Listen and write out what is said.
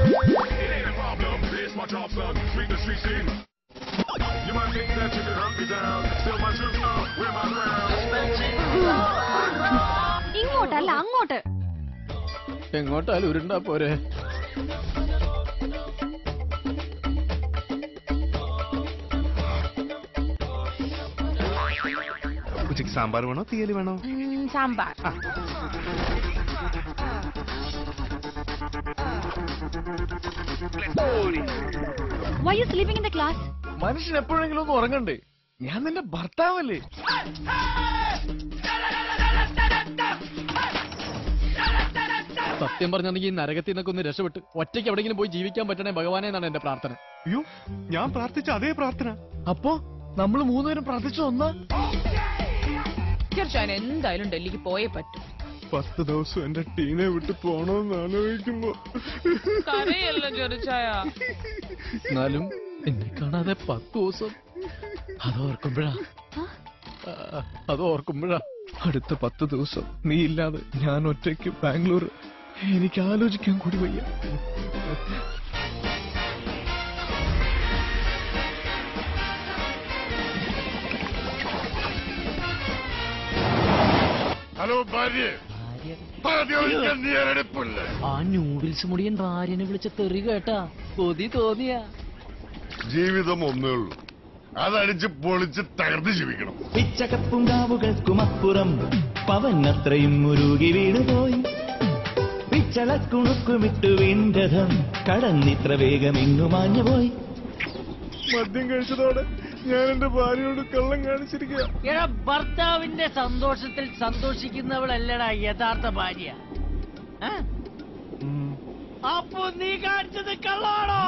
ain't a problem, it's my job, son. Sweep the street scene. You might think that you can hunt me down. Still my true star, wear my crown. ഇങ്ങോട്ടല്ല അങ്ങോട്ട്. എങ്ങോട്ടാലും ഉരുണ്ടാ പോരെ. ഉച്ചക്ക് സാമ്പാർ വേണോ തീയല് വേണോ? Sambar. Why you sleeping in the class? മനുഷ്യൻ എപ്പോഴെങ്കിലും ഒന്ന് ഉറങ്ങണ്ടേ? ഞാൻ നിന്റെ ഭർത്താവല്ലേ? സത്യം പറഞ്ഞാണെങ്കിൽ ഈ നരകത്തിൽ നിന്നൊക്കെ ഒന്ന് രക്ഷപ്പെട്ട് ഒറ്റയ്ക്ക് എവിടെയെങ്കിലും പോയി ജീവിക്കാൻ പറ്റണേ ഭഗവാനെ എന്നാണ് എന്റെ പ്രാർത്ഥന. അയ്യോ, ഞാൻ പ്രാർത്ഥിച്ച അതേ പ്രാർത്ഥന. അപ്പോ നമ്മൾ മൂന്നുപേരും പ്രാർത്ഥിച്ചു ഒന്നാ. തീർച്ചയായും എന്തായാലും ഡൽഹിക്ക് പോയേ പറ്റൂ. 10 ദിവസം എന്റെ ടീനെ വിട്ട് പോണോന്ന് ആലോചിക്കുമ്പോ എന്നാലും എന്നെ കാണാതെ 10 ദിവസം അതോർക്കുമ്പോഴാ അടുത്ത 10 ദിവസം നീ ഇല്ലാതെ ഞാൻ ഒറ്റയ്ക്ക് ബാംഗ്ലൂർ. എനിക്ക് ആലോചിക്കാൻ കൂടി വയ്യ. ഹലോ ഭാര്യ, ആ നൂഡിൽസ് മുടിയൻ ഭാര്യനെ വിളിച്ച തെറി കേട്ടാ കൊതി തോന്നിയാ. ജീവിതം ഒന്നേ ഉള്ളൂ, അതടിച്ച് പൊളിച്ച് തകർത്ത് ജീവിക്കണം. പിച്ചകപ്പുങ്കാവുകൾക്കുമപ്പുറം പവനത്രയും മുരുകി വീണുപോയി. പിച്ചളക്കുണുക്കുമിട്ടു വീണ്ടധം കടന്നിത്ര വേഗം ഇങ്ങു മാഞ്ഞുപോയി. മദ്യം കഴിച്ചതോടെ ഞാൻ എന്റെ ഭാര്യയോട് കള്ളം കാണിച്ചിരിക്കുക. എടാ, ഭർത്താവിന്റെ സന്തോഷത്തിൽ സന്തോഷിക്കുന്നവളല്ലടാ യഥാർത്ഥ ഭാര്യ. അപ്പൊ നീ കാണിച്ചത് കള്ളാണോ?